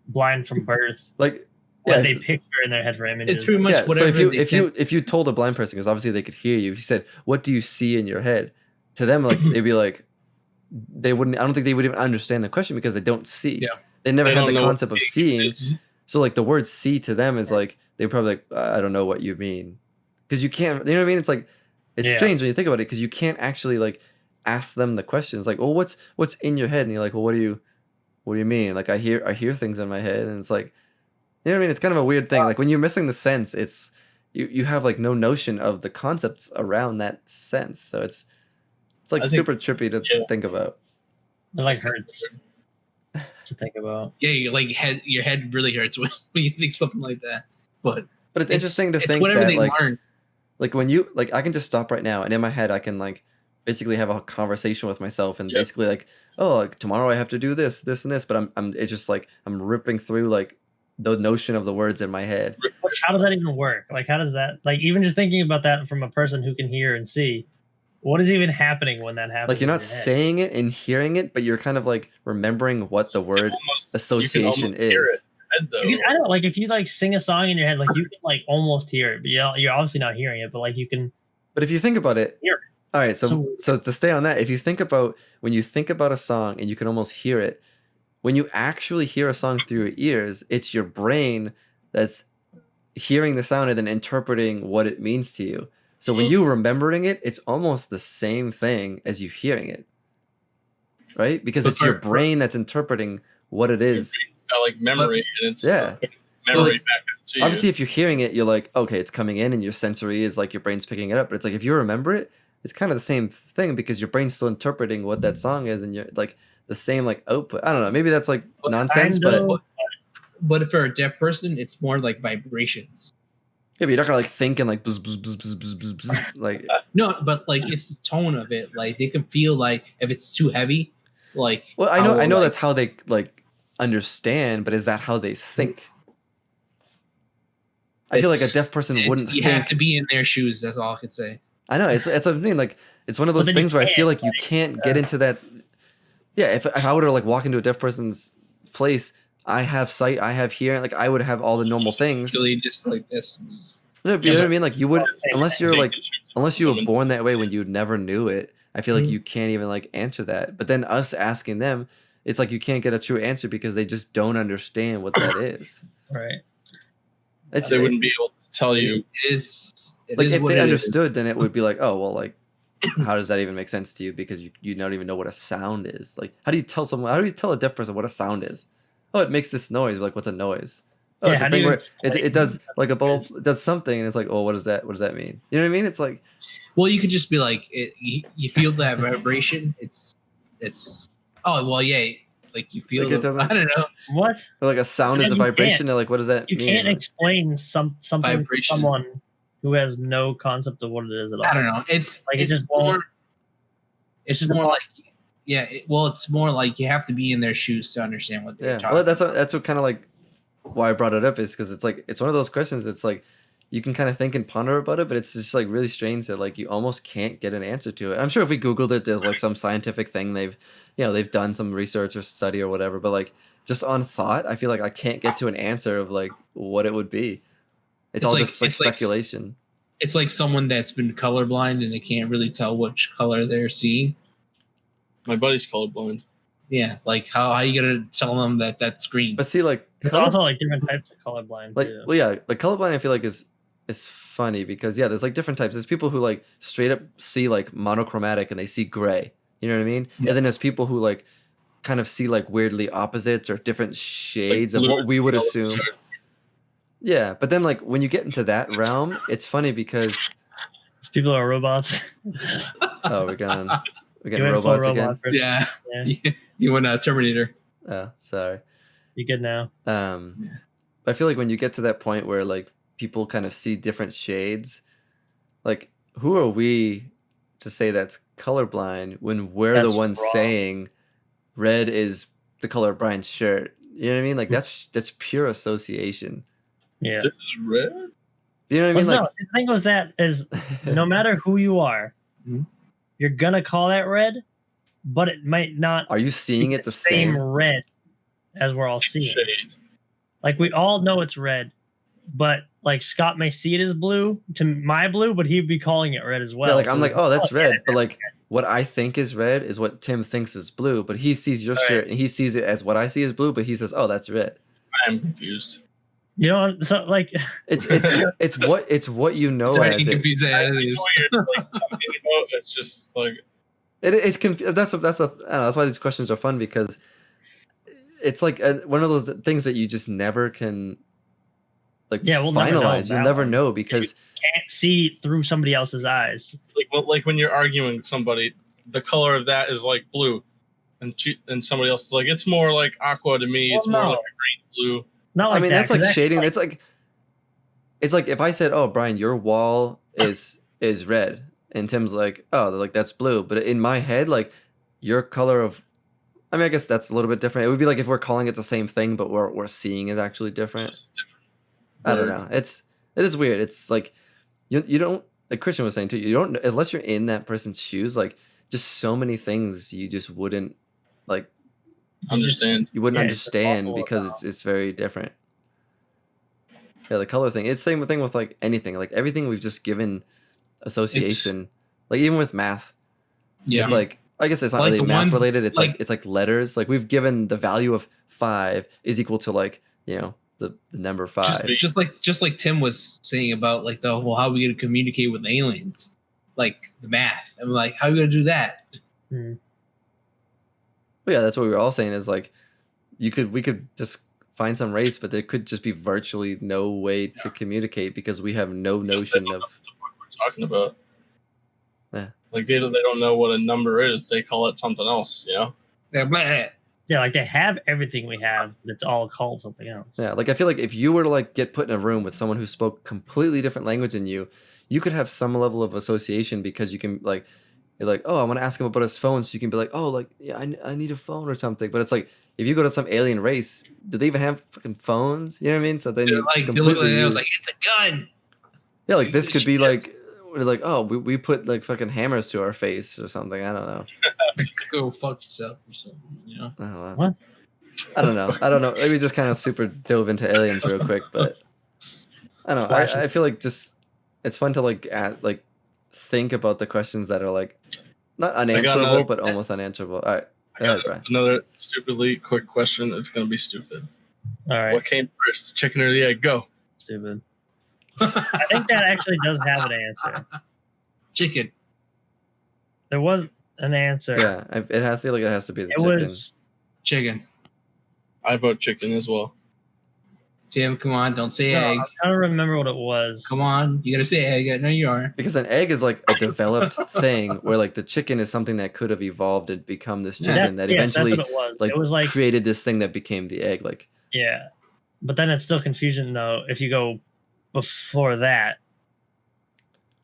blind from birth. Like what they picture in their head for images. It's pretty much whatever. So if you told a blind person, because obviously they could hear you, if you said, "What do you see in your head?" to them, like they'd be like. I don't think they would even understand the question because they don't see. Yeah. They never had the concept of seeing. So like the word see to them is like, they're probably like, I don't know what you mean. Because you can't, you know what I mean? It's like, it's strange when you think about it because you can't actually like ask them the questions like, well, what's in your head? And you're like, well, what do you mean? Like I hear things in my head and it's like, you know what I mean? It's kind of a weird thing. Like when you're missing the sense, it's, you have like no notion of the concepts around that sense. So it's like super trippy to think about. It like hurts to think about. Yeah, your head really hurts when you think something like that. But it's interesting to think that like when you like I can just stop right now and in my head I can like basically have a conversation with myself and basically like, oh, like tomorrow I have to do this and this, but I'm it's just like I'm ripping through like the notion of the words in my head. How does that even work? Like how does that like even just thinking about that from a person who can hear and see? What is even happening when that happens? Like you're not saying it and hearing it, but you're kind of like remembering what the word association is. I don't like if you like sing a song in your head, like you can like almost hear it, but you're obviously not hearing it. But like you can. But if you think about it, hear it. All right, so to stay on that, if you think about when you think about a song and you can almost hear it, when you actually hear a song through your ears, it's your brain that's hearing the sound and then interpreting what it means to you. So when you remembering it, it's almost the same thing as you hearing it, right? Because it's your brain that's interpreting what it is. It's got like memory, and it's memory so like, back to obviously, if you're hearing it, you're like, okay, it's coming in, and your sensory is like your brain's picking it up. But it's like if you remember it, it's kind of the same thing because your brain's still interpreting what that song is, and you're like the same like output. I don't know. Maybe that's like nonsense, but for a deaf person, it's more like vibrations. Yeah, but you're not gonna like think and like bzz, bzz, bzz, bzz, bzz, bzz, bzz, like No, but like it's the tone of it. Like they can feel like if it's too heavy, like well, I how, know like, that's how they like understand, but is that how they think? I feel like a It's- deaf person wouldn't you think. have to be in their shoes. That's all I can say. I know it's what I mean. Like it's one of But those then you things where I feel can't, like you can't get into that. Yeah, if I were to like walk into a deaf person's place, I have sight, I have hearing, like I would have all the normal things. Really, just like this. No, but you know what I mean? Like you would, unless you're Take like, and shoot unless you were women. born that way when you never knew it. I feel like Mhm. you can't even like answer that. But then us asking them, it's like you can't get a true answer because they just don't understand what that is. Right. It's They wouldn't be able to tell you. It is like is if what they it understood, is. then it would be like, oh well, like how does that even make sense to you? Because you don't even know what a sound is. Like how do you tell someone? How do you tell a deaf person what a sound is? Oh, it makes this noise. Like what's a noise? Oh, Yeah, it's a how do thing you where it explain does like a bulb. noise? It does something, and it's like, oh, what does that? What does that mean? You know what I mean? It's like Well, you could just be like, you feel that vibration. It's oh well, yeah. Like you feel. Like, it doesn't- I don't know. What? like a sound is a You can't. vibration. And like what does that You mean? can't Like, explain something to Vibration. someone who has no concept of what it is at all. I don't know. It's Like, it it's just more. won't- It's just more like yeah. It's more like you have to be in their shoes to understand what they're yeah. talking. Well, that's what kind of like why I brought it up is because it's like it's one of those questions. It's like you can kind of think and ponder about it, but it's just like really strange that like you almost can't get an answer to it. I'm sure if we Googled it, there's like some scientific thing they've done some research or study or whatever. But like just on thought, I feel like I can't get to an answer of like what it would be. It's all like- just like it's like- speculation. It's like someone that's been colorblind and they can't really tell which color they're seeing. My buddy's colorblind. Yeah, like how you gonna tell them that that's green? But see, like There's color, also like different types of colorblind like too. well, yeah, like colorblind, I feel like is funny because yeah, there's like different types. There's people who like straight up see like monochromatic and they see gray. You know what I mean? Yeah. And then there's people who like kind of see like weirdly opposites or different shades of blue what we would color assume. chart. Yeah, but then like when you get into that realm, it's funny because These people are robots. oh, we're getting You went full robots again. robot person. Yeah, Yeah. you went Terminator. Oh, sorry. You good now? But I feel like when you get to that point where like people kind of see different shades, like who are we to say that's colorblind when we're That's the ones wrong. saying red is the color of Brian's shirt? You know what I mean? Like that's pure association. Yeah. This is red. You know what I mean? Well, no, Like the thing was that is no matter who you are, Mhm. you're gonna call that red, but it might not are you seeing be it the same? red as we're all seeing. Shade. Like we all know it's red, but like Scott may see it as blue to my blue, but he'd be calling it red as well. Yeah, like So I'm like, oh, that's yeah, red, but like what I think is red is what Tim thinks is blue, but he sees your Right. shirt and he sees it as what I see as blue, but he says, oh, that's red. I'm confused. you know, so like It's what you know It's already as it. confusing I as know it is. what you're like, talking about. It's just like It's that's I don't know, that's why these questions are fun because it's like one of those things that you just never can like Yeah, we'll never know finalize. You'll that never one. know because can't see through somebody else's eyes. like when you're arguing with somebody, the color of that is like blue, and somebody else is like it's more like aqua to me. Well, It's more no. like a green blue. Not like I mean that, that's like 'cause shading. It's like if I said, "Oh, Brian, your wall is red," and Tim's like, "Oh, like that's blue," but in my head, like your color of, I mean, I guess that's a little bit different. It would be like if we're calling it the same thing, but what we're seeing is actually It's different. just different. I don't word. know. It is weird. It's like you don't, like Christian was saying too. You don't, unless you're in that person's shoes. Like just so many things you just wouldn't like. Understand. You wouldn't Yeah, it's understand impossible because without. it's very different. Yeah, the color thing. It's the same thing with like anything. Like everything we've just given association. Like even with math, Yeah, it's like I guess it's not Like really the math ones- related. It's like like- it's like letters. Like we've given the value of 5 is equal to like the number 5. just like Tim was saying about like the whole how we gonna communicate with aliens, like the math. I'm like, how are we gonna do that? Hmm. Well, yeah, that's what we were all saying is like we could just find some race, but there could just be virtually no way to communicate because we have no Just they notion don't of know what the fuck we're talking about. Yeah. Like they don't know what a number is. They call it something else. You know. Yeah, blah. Yeah, like they have everything we have. It's all called something else. Yeah, like I feel like if you were to like get put in a room with someone who spoke completely different language than you could have some level of association because you can like you're like, oh, I want to ask him about his phone, so you can be like, oh, like yeah, I need a phone or something. But it's like if you go to some alien race, do they even have fucking phones? You know what I mean? So then They're you like, they look completely like, use, like it's a gun. yeah, like this could be like Yes. we're like, oh, we put like fucking hammers to our face or something. I don't know. Go fuck yourself or something, you know. I don't know. What? I don't know. Maybe just kind of super dove into aliens real quick, but I don't know. Flashy. I feel like just it's fun to like think about the questions that are like not unanswerable, another- but almost unanswerable. All right, I go got ahead, Brian. another stupidly quick question. It's gonna be stupid. All right, What came first, the chicken or the egg? Go. stupid. I think that actually does have an answer. Chicken. There was an answer. Yeah, I feel like it has to be the It chicken. was Chicken. I vote chicken as well. Tim, come on, don't say no, egg. I'm trying to remember what it was. Come on, you gotta say egg. I know you are. Because an egg is like a developed thing, where like the chicken is something that could have evolved and become this Yeah. chicken that Yes, eventually that's what it was. like It was like created this thing that became the egg. Like, yeah, but then it's still confusion though if you go before that.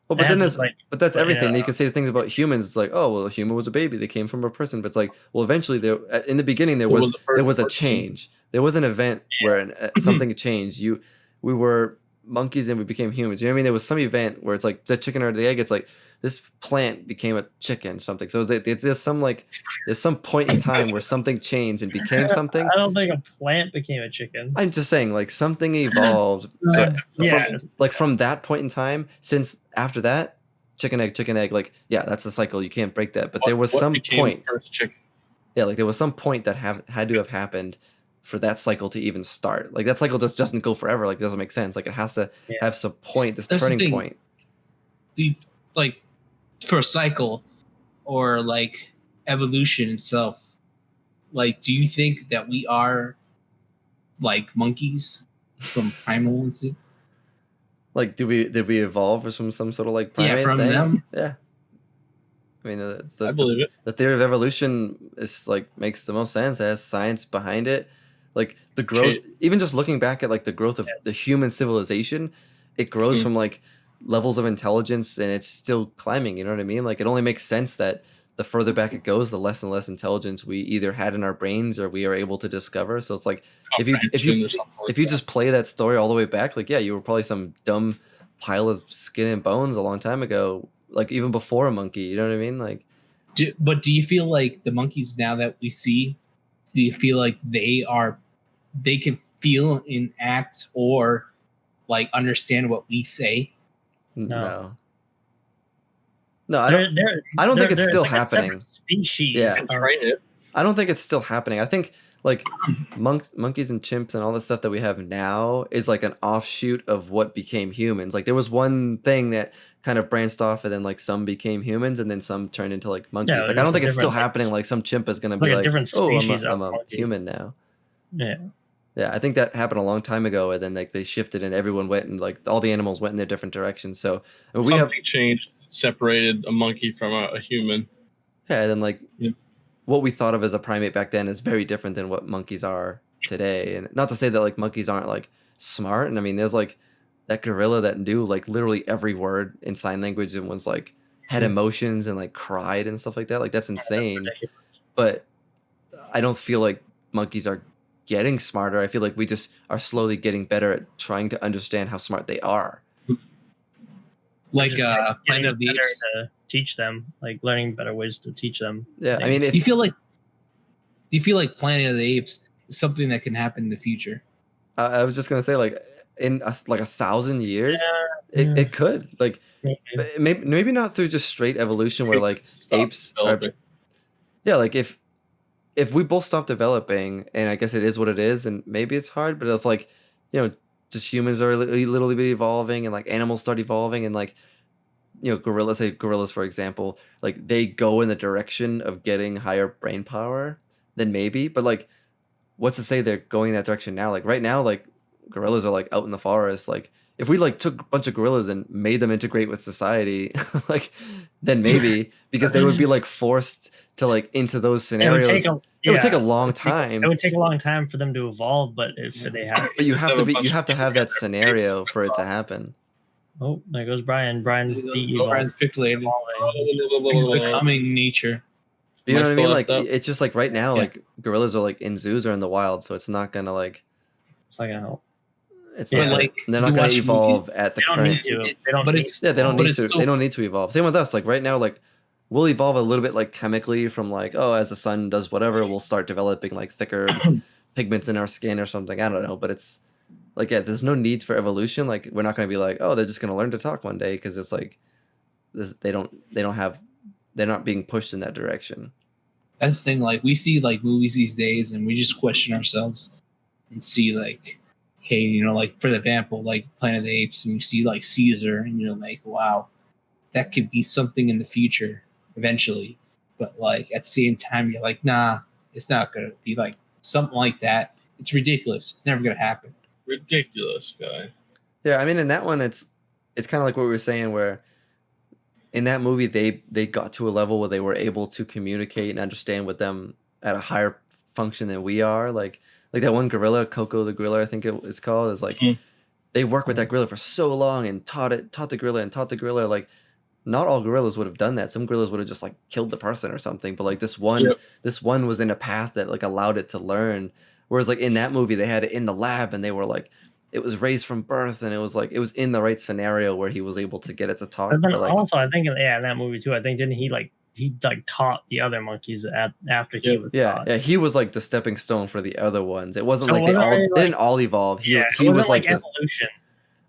well, but It then has there's like but that's you everything. know. You can say things about humans. It's like, oh well, a human was a baby. They came from a person. But it's like, well, eventually there in the beginning there What was was the first there was a person? change. There was an event where something changed. We were monkeys and we became humans. You know what I mean? There was some event where it's like the chicken or the egg. It's like this plant became a chicken or something. So there's some point in time where something changed and became something. I don't think a plant became a chicken. I'm just saying, like something evolved. So Yeah, from that point in time, since after that, chicken egg, like yeah, that's a cycle. You can't break that. But there was What some became point, first chicken. yeah, like there was some point that had to have happened for that cycle to even start. Like that cycle just doesn't go forever. Like it doesn't make sense. Like it has to Yeah. have some point, this That's the turning thing. point. The like for a cycle or like evolution itself. Like, do you think that we are like monkeys from primal instinct? Like, did we evolve from some sort of like Yeah, primate from thing? them. Yeah. I mean, it's I believe it. the theory of evolution is like makes the most sense. It has science behind it. Like the growth, even just looking back at like the growth of the human civilization, it grows from like levels of intelligence and it's still climbing. You know what I mean? Like it only makes sense that the further back it goes, the less and less intelligence we either had in our brains or we are able to discover. So it's like if you Comprehension or something like if you that. just play that story all the way back, like yeah, you were probably some dumb pile of skin and bones a long time ago, like even before a monkey. You know what I mean? Like, But do you feel like the monkeys now that we see? Do you feel like they can feel and act or like understand what we say? no. No, I don't think they're- it's they're still like a separate happening. Species. Yeah. You can train it. I don't think it's still happening. I think like monkeys and chimps and all the stuff that we have now is like an offshoot of what became humans. Like there was one thing that kind of branched off and then like some became humans and then some turned into like monkeys. Yeah, like I there's don't a think it's still different, like, happening. Like some chimp is gonna like be a like, different oh, species I'm of a monkey. human now. Yeah. Yeah, I think that happened a long time ago, and then like they shifted, and everyone went and like all the animals went in their different directions. So I mean, we have Something changed, separated a monkey from a human. yeah, and then like Yeah. what we thought of as a primate back then is very different than what monkeys are today. And not to say that like monkeys aren't like smart, and I mean there's like that gorilla that knew like literally every word in sign language and was like had emotions and like cried and stuff like that. Like that's insane. Ridiculous. But I don't feel like monkeys are getting smarter. I feel like we just are slowly getting better at trying to understand how smart they are. Like Just, Planet getting of the better Apes. to teach them, like learning better ways to teach them. Yeah, I mean, Do if you feel like Planet of the Apes is something that can happen in the future? I was just gonna say, like in like 1,000 years, Yeah. it could like Maybe. but maybe not through just straight evolution where like Stop apes are developing. yeah, like if we both stop developing, and I guess it is what it is, and maybe it's hard, but if like just humans are literally be evolving and like animals start evolving and like gorillas for example, like they go in the direction of getting higher brain power, then maybe. But like what's to say they're going that direction now? Like right now, like gorillas are like out in the forest, like if we like took a bunch of gorillas and made them integrate with society, like then maybe because they would be like forced to like into those scenarios. It would take a long time. It would take a long time for them to evolve, but if they have, But you have to have that scenario for it to happen. oh, there goes Brian. Brian's Brian's pixelated. Becoming nature. You know what I mean? Like up? it's just like right now, like gorillas are like in zoos or in the wild, so it's not gonna like. It's not gonna help. It's Yeah, not like, they're not you gonna watch evolve at the They don't need current. to. They don't. But need it's to. Yeah, they don't But need it's to. so- They don't need to evolve. Same with us. Like right now, like we'll evolve a little bit like chemically from like as the sun does whatever, we'll start developing like thicker pigments in our skin or something. I don't know, but it's like there's no need for evolution. Like we're not gonna be like they're just gonna learn to talk one day because it's like this they're not being pushed in that direction. That's the thing. Like we see like movies these days, and we just question ourselves and see like, hey, you know, like for example, like Planet of the Apes, and you see like Caesar, and you're like, wow, that could be something in the future eventually. But like at the same time, you're like, nah, it's not gonna be like something like that. It's ridiculous. It's never gonna happen. Ridiculous guy. Yeah, I mean, in that one, it's kind of like what we were saying, where in that movie they got to a level where they were able to communicate and understand with them at a higher function than we are. Like that one gorilla, Coco the gorilla, I think it's called, is like they work with that gorilla for so long and taught the gorilla. Like not all gorillas would have done that. Some gorillas would have just like killed the person or something. But like this one was in a path that like allowed it to learn. Whereas like in that movie they had it in the lab and they were like it was raised from birth and it was like it was in the right scenario where he was able to get it to talk. But then like, also, I think in that movie too. I think didn't he taught the other monkeys after he was taught. Yeah, he was like the stepping stone for the other ones. It wasn't So like they didn't all evolve. He was like evolution.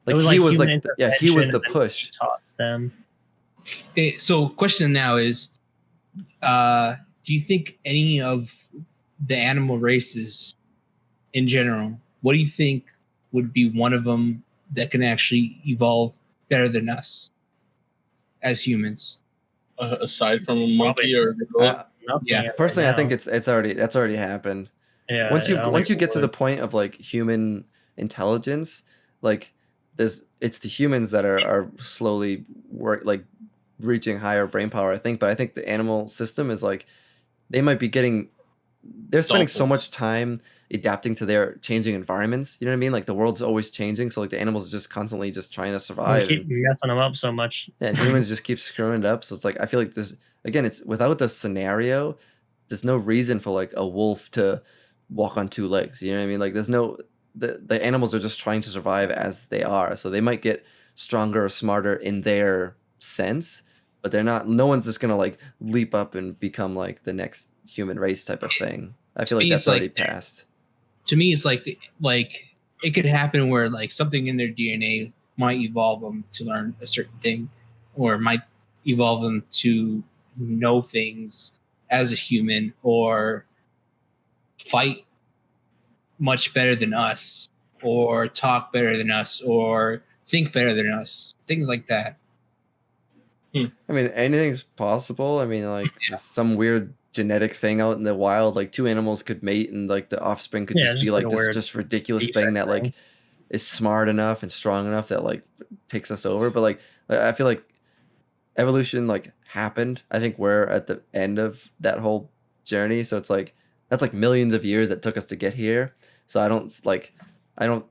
Like he was like he was the push. Taught them. Okay, so question now is, do you think any of the animal races in general, what do you think would be one of them that can actually evolve better than us as humans? Aside from a monkey or yeah. Personally, I think that's already happened. Yeah. Once you get to the point of like human intelligence, like it's the humans that are slowly reaching higher brain power, I think. But I think the animal system is like they might be they're spending so much time adapting to their changing environments. You know what I mean? Like the world's always changing, so like the animals are just constantly just trying to survive. We keep messing them up so much. Yeah, and humans just keep screwing it up. So it's like I feel like this again. It's without the scenario, there's no reason for like a wolf to walk on two legs. You know what I mean? Like there's no the animals are just trying to survive as they are. So they might get stronger or smarter in their sense, but they're not. No one's just gonna like leap up and become like the next human race type of thing. I feel like that's already passed. To me, it's like it could happen where like something in their DNA might evolve them to learn a certain thing, or might evolve them to know things as a human, or fight much better than us, or talk better than us, or think better than us, things like that. I mean, anything's possible. I mean, like some weird genetic thing out in the wild, like two animals could mate and like the offspring could just be like this just ridiculous thing that like is smart enough and strong enough that like takes us over. But like I feel like evolution like happened. I think we're at the end of that whole journey. So it's like that's like millions of years that took us to get here. So I don't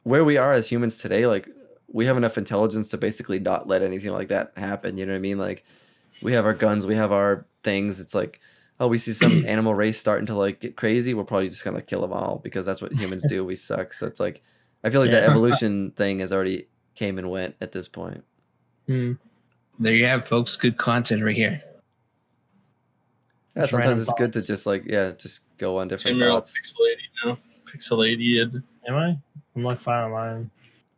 where we are as humans today, like we have enough intelligence to basically not let anything like that happen. You know what I mean? Like we have our guns, we have our things. It's like, oh, we see some animal race starting to like get crazy, we're probably just gonna kill them all because that's what humans do. We suck. So it's like I feel like that evolution thing has already came and went at this point. There you have, folks. Good content right here. Yeah, sometimes it's good to just like just go on different thoughts. Pixelated. Am I? I'm like fine on mine.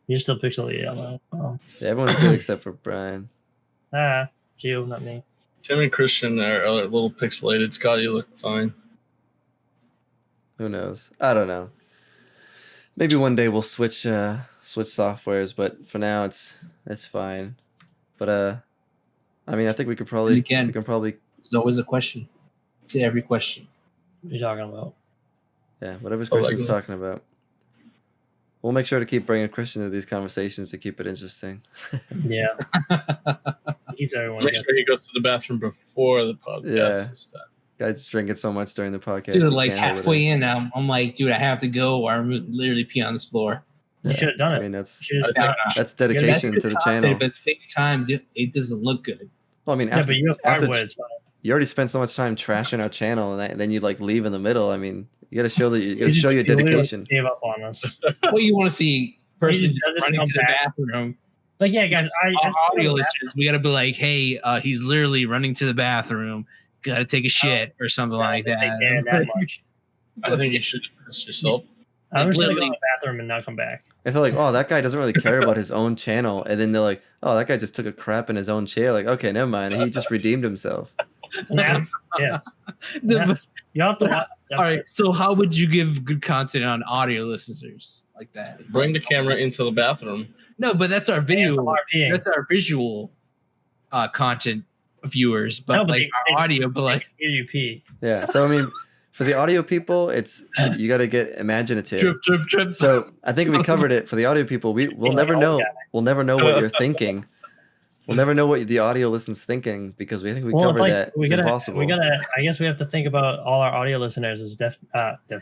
You're still pixelated. Oh. Yeah, everyone's good except for Brian. It's you, not me. Tim and Christian are a little pixelated. Scott, you look fine. Who knows? I don't know. Maybe one day we'll switch softwares, but for now it's fine. But I mean, I think we can probably There's always a question to every question. What are you talking about? Yeah, whatever's Christian's talking about. We'll make sure to keep bringing Christian to these conversations to keep it interesting. Yeah. Keeps everyone. Make sure he goes to the bathroom before the podcast. Yeah. This time. Guy's drinking so much during the podcast. Dude, he like can't hold it halfway in, I'm like, dude, I have to go, or I'm literally pee on this floor. You should have done it. I mean, that's That's dedication That's to the good channel. content, but at the same time, it doesn't look good. Well, I mean, Yeah, after, but you have after hardwood. It's fine. you already spent so much time trashing our channel, and then you like leave in the middle. I mean, you got to show that you got to show your literally dedication. Gave up on us. What you want to see? Person just doesn't running come to the back. bathroom. Like, yeah, guys, Our audio listeners, we got to be like, hey, he's literally running to the bathroom. Got to take a shit or something like that. That much. I think you should test yourself. I'm just gonna go literally- to the bathroom and not come back. I feel like, oh, that guy doesn't really care about his own channel, and then they're like, oh, that guy just took a crap in his own chair. Like, okay, never mind. He just redeemed himself. Now, yes. The- You have to watch. all right. So, how would you give good content on audio listeners like that? Bring the camera into the bathroom. No, but that's our video. RPing. That's our visual content viewers, but No, but like they- our audio, but like Hear you pee. Yeah. So I mean, for the audio people, it's you got to get imaginative. drip, drip, drip. So I think we covered it. For the audio people, we'll never know. We'll never know what you're thinking. We'll never know what the audio listen's thinking because we think we Well, covered it's like that. we It's gotta, impossible. we gotta. I guess we have to think about all our audio listeners as deaf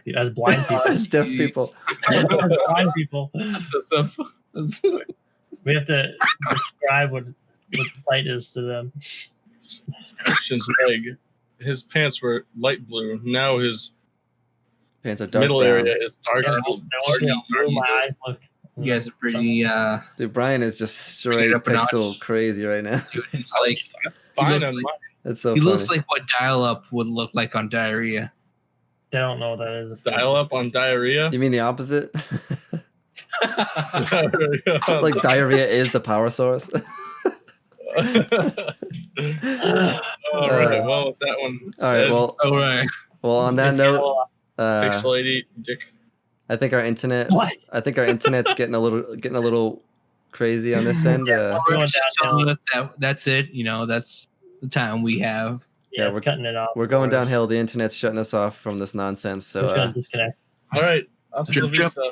people, as blind people. As deaf people. As blind people, So, we have to describe what sight is to them. Christian's leg. His pants were light blue. Now his Pants are dark middle brown. area is dark. Now we'll see how blue my eyes look. you guys are pretty. Dude, Brian is just straight up a notch. pixel crazy right now. Dude, it's like Fine looks on like- mine. That's so he funny. looks like what dial-up would look like on diarrhea. They don't know what that is. Dial up on diarrhea. You mean the opposite? like Like diarrhea is the power source. All right. Well, with that one. All right. said, Well, All right. on that note, thanks, lady Dick. I think our internet. What? I think our internet's getting a little crazy on this end. Going downhill. That's it. You know, that's the time we have. Yeah, Yeah, it's cutting it off. We're going downhill. The internet's shutting us off from this nonsense. So We're just gonna disconnect. All right. Hasta Drip, la drip. vista.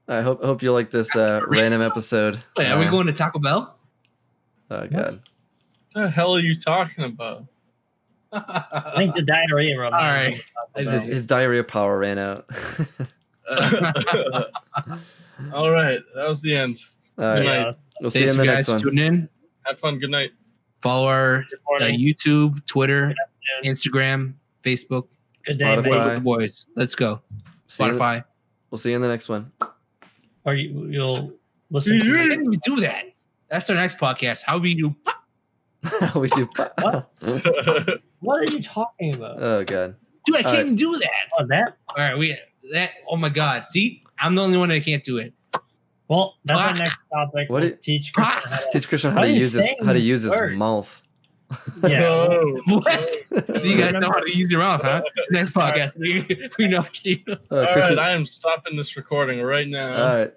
I hope you like this random episode. Wait, are we going to Taco Bell? Oh god. What the hell are you talking about? I think the diarrhea rub. All right. His diarrhea power ran out. All right. That was the end. All right. Yeah, We'll see you Thanks in the for next guys one. tuning in. Have fun. Good night. Follow our good morning, YouTube, Twitter, good Instagram, Facebook. good day, Spotify. baby. With the boys. Let's go. See you- Spotify. We'll see you in the next one. Or you'll listen to We me. didn't even do that. That's our next podcast. How we do? We do. What? What are you talking about? Oh god. Dude, I All can't right. even do that. Oh, that? All right, we that. Oh my God! See, I'm the only one that can't do it. Well, that's our Ah. next topic. What We'll it- teach Ah. Christian how to- Teach Christian Why how to are you use his saying words? mouth. Yeah. Oh. What? So you guys know how to use your mouth, huh? Next podcast, we know. All Christian, right. I am stopping this recording right now. all right.